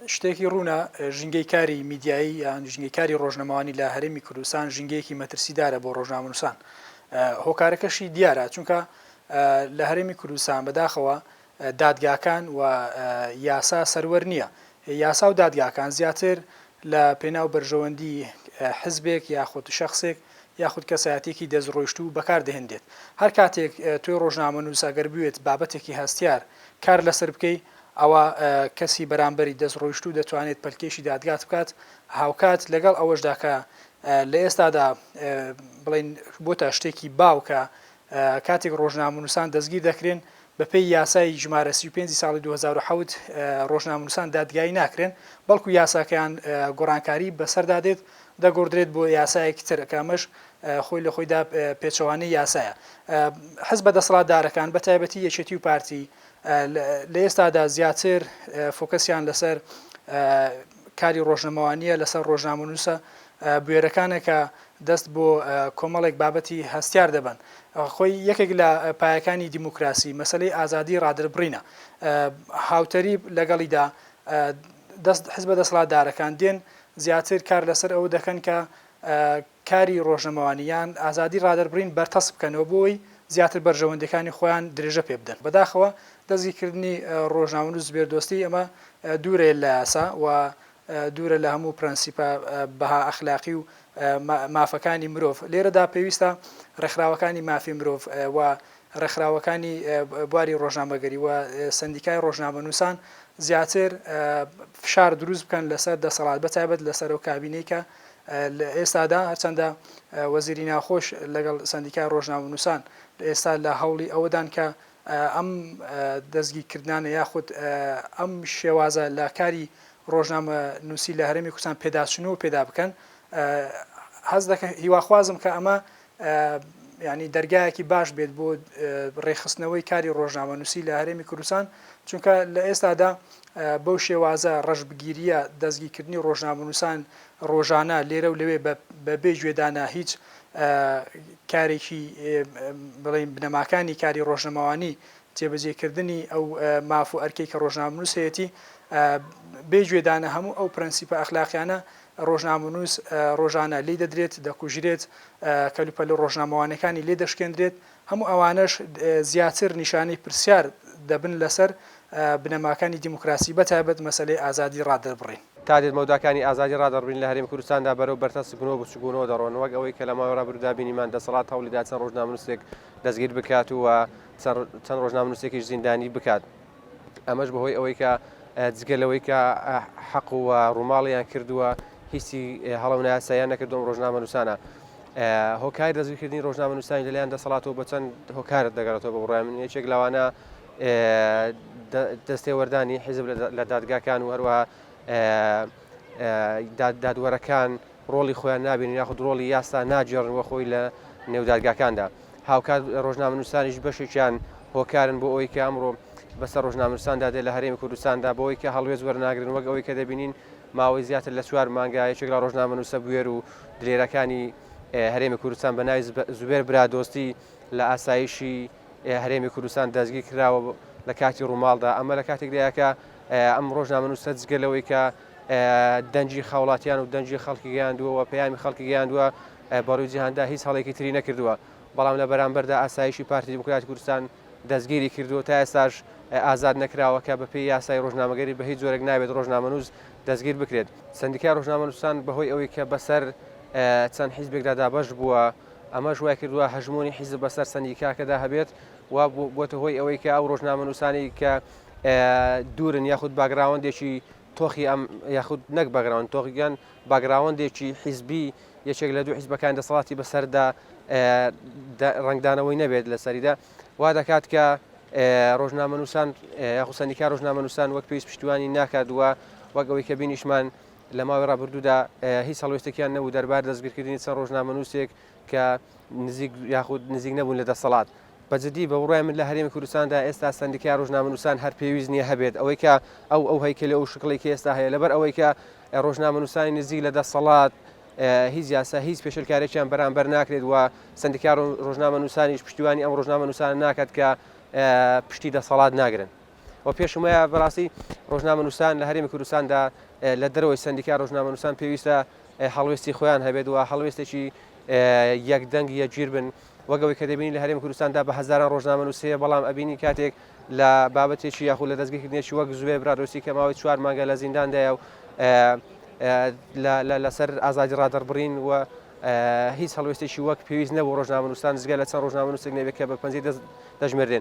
شتێکی ڕوونە ژینگەی کاری میدیایی یان ژینگەی کاری ڕۆژنەمەوانی لە هەرێمی کوردستان ژینگەیەکی مەترسیدارە بۆ ڕۆژنامەنووسان. هۆکارەکەشی دیارە چونکە لە هەرێمی کوردستان بەداخەوە دادگاکان و یاسا سەروەر نییە. یاسا و دادگاکان زیاتر لە پێناو بەرژەوەندی حزبێک یاخود شخصێک یاخود کەسایەتێکی دەستڕۆیشت و بەکاردەهێنرێت. هەر کاتێک توی ڕۆژنامەنووس ئەگەر بوێت بابەتێکی هەستیار کار لەسەر بکەی ئەوە کەسی بەرامبەری دەستڕۆیشت و دەتوانێت پەلکێشی دادگات بکات هاوکات لەگەڵ ئەوەشداکە لە ئێستادا بڵین بۆتە شتێکی باوکە کاتێک ڕۆژنامەنووسان دەستگیر دەکرێن بەپێی یاسای ژمارە 35 ساڵی 2007 ڕۆژنامەنووسان دادگایی ناکرێن بەڵکو یاساکەیان گۆڕانکاری بەسەردادێت دەگۆڕدرێت بۆ یاسایەکی تر ئەمەش خۆی لە خۆیدا پێچەوانەی یاسایە. حزب بەدەسەڵاتدارەکان بە تایبەتی یەکێتی و پارتی لە ئێستادا زیاتر فۆکەسیان لەسەر کاری ڕۆژنەمەوانیە لەسەر ڕۆژنامەنووسە بوێرەکانە کە دەست بۆ کۆمەڵێک بابەتی هەستیار دەبن. خۆی یەکێک لە پایەکانی دیموکراسی مەسلەی ئازادی ڕادربڕینە هاوتەری لەگەڵیدا حزب دەسەڵاتدارەکان دێن زیاتر کار لەسەر ئەوە دەکەن کە کاری ڕۆژنەمەوانیان ئازادی ڕادربڕین بەرتەس بکەنەوە بۆی زیاتر بەرژەوەندەکانی خۆیان درێژە پێ بدەن. بەداخەوە دەستگیرکردنی ڕۆژنامەنووس بێردۆستی ئەمە دوورێ لە یاسا و دوورە لە هەموو پرەنسیپە بەها ئەخلاقی و مافەکانی مرۆڤ. لێرەدا پێویستە ڕێکخراوەکانی مافی مرۆڤ و ڕێکخراوەکانی بواری ڕۆژنامەگەری و سندیکای ڕۆژنامەنووسان زیاتر فشار دروست بکەن لەسەر دەسەڵات بەتایبەت لەسەر ئەو کابینەی کە ئێستادا هەرچەندە وەزیری ناخۆش لەگەڵ سندیکای ڕۆژنامەنووسان ئێستا لە هەوڵی ئەوەدان کە ئەم دەستگیرکردانە یاخود ئەم شێوازە لە کاری ڕۆژنامە نووسی لە هەرێمی کوردستان پێداچنەوە پێدا بکەن. هەز دەکەم هیواخوازم کە ئەمە ینی دەرگایەکی باش بێت بۆ ڕێخستنەوەی کاری ڕۆژنامەنووسی لە هەرێمی کوردستان چونکە لە ئێستادا بەو شێوازە ڕەشبگیریە دەستگیرکردنی ڕۆژنامەنووسان ڕۆژانە لێرە و لەوێ بە بێگوێدانە هیچ کارێکی بڵین بنەماکانی کاری ڕۆژنەمەوانی جێبەجێکردنی ئەو ماف و ئەرکەی کە ڕۆژنامەنووس هەیەی بێگوێدانە هەموو ئەو پرەنسیپە ئەخلاقیانە ڕۆژنامەنووس ڕۆژانە لی دەدرێت دەکوژرێت کەلوپەل ڕۆژنامەوانەکانی لێ دەشکێندرێت هەموو ئەوانش زیاتر نیشانەی پرسیار دەبن لەسەر بنەماکانی دیموکراسی بەتایبەت مەسەلەی ئازادی ڕادەربڕین. تا دێت مەوداکانی ئازادی ڕادەربڕین لە هەرێمی کوردستاندا بەرەو بەرتەسبوونەوە بچووبوونەوە دەڕۆن وەک ئەوەی کە لە ماوەڕا برودا بینیمان دەسەڵات هەوڵیدا چەند ڕۆژنامەنووسێک دەستگیر بکات و چەند ڕۆژنامەنووسێکیش زیندانی بکات. ئەمەش بەهۆی ئەوەی کە جگەلەوەی کە حەق و ڕووماڵیان کردووە هیچی هەڵەو یاساییان نەکردوم ڕۆژنامەنووسانە. هۆکاری دەستگیرکردنی ڕۆژنامەنووسانی لەلایەن دەسەڵاتەوە بە چەند هۆکارت دەگەڕێتەوە بە بڕای من یەکێک لەوانە دەستێوەردانی حیزب لە دادگاکان و هەروەها دادوەرەکان ڕۆڵی خۆیان نابێنن یاخود ڕۆڵی یاستا ناجێڕنوە خۆی لە نێودادگاکاندا. هاوکات ڕۆژنامەنووسانیش بەشێکیان هۆکارن بۆ ئەوەی کە ئەمڕۆ بەسەر ڕۆژنامەنووساندا دێت لە هەرێمی کوردستاندا بۆەوەی کە هەڵوێز وەرناگرن وەک ئەوەی کە دەبینین ماوەی زیاتر لە 4 مانگە یەکێک لە ڕۆژنامەنووسە بوێر و درێرەکانی هەرێمی کوردستان بە ناوی زوبێر برادۆستی لە ئاسایشی هەرێمی کوردستان دەستگیر کراوە لە کاتی ڕووماڵدا. ئەمە لە کاتێکدایە کە ئەم ڕۆژنامەنووسە جگەلەوەی کە دەنجی خاوڵاتیان و دەنجی خەڵکی گەیاندووە و پەیامی خەڵکی گەیاندووە بەڕووی جیهاندا هیچ هەڵێکی تری نەکردووە. بەڵام لە بەرامبەردا ئاسایشی پارتی دیموکراتی کوردستان دەستگیری کردووە تا ئێستاش ئازاد نەکراوە کە بەپێی یاسای ڕۆژنامەگەری بە هیچ جۆرێک نابێت ڕۆژنامەنووس دەستگیر بکرێت. سندیکای ڕۆژنامەنووسان بەهۆی ئەوەی کە بەسەر چەند حیزبێکدا دابەش بووە ئەمەش وای کردووە هەژمۆنی حیزب بەسەر سندیکاکەدا هەبێت و بۆتە هۆی ئەوەی کە ئەو ڕۆژنامەنووسانی کە دوورن یاخود باگراوەندێکی تۆخی ئەم یاخود نەک باگراوەند تۆخیگەن باگراوەندێکی حیزبی یەکێک لە دوو حیزبەکان دەسەڵاتی بەسەردا ڕنگدانەوەی نەبێت لە سەریدا وا دەکات کە ڕۆژنامەنووسان یاخود سندیکای ڕۆژنامەنووسان وەک پێویست پشتیوانی ناکاتوە وەک ئەوەی کە بینیشمان لە ماوەی ڕابردوودا هیچ هەڵوێستێکیان نەبوو دەربار دەستگیرکردنی چەند ڕۆژنامەنووسێک کە یاخود نزیک نەبوون لە دەسەڵات. بەجددی بە بڕای من لە هەرێمی کوردستاندا ئێستا سندیکای ڕۆژنامەنووسان هەر پێویست نییە هەبێت ئەوەی کە ئەو هەیکەلە ئەو شکڵێکی ئێستا هەیە لەبەر ئەوەی کە ڕۆژنامەنووسانی نزیک لە دەسەڵات هیچ یاسا هیچ پێشەلکارێکیان بەرامبەر ناکرێت و سندیکای ڕۆژنامەنووسانیش پشتیوانی ئەم ڕۆژنامەنووسان ناکات کە پشتی دەسەڵات ناگرن. و پێشم وایە بەڕاستی ڕۆژنامەنووسان لە هەرێمی کوردستاندا لە دەرەوەی سەندیکا ڕۆژنامەنووسان پێویستە هەڵوێستی خۆیان هەبێت و هەڵوێستێکی یەکدەنگ یەکگیر بن وەگەوەی کە دەبینی لە هەرێمی کوردستاندا بە هەزاران ڕۆژنامەنووسەیە بەڵام ئەبینی کاتێک لە بابەتێکی یاخود لە دەستگیرکردنێکی وەک زوێ برادۆسی کە ماوەی 4 مانگە لە زینداندایە و لەسەر ئازادی ڕادەربڕین و هیچ هەڵوێستێکی وەک پێویست نەبوو ڕۆژنامەنووسان جگە لە چەند ڕۆژنامەنووسێک نەبێت کە بە پەنجەی دەژمێردێن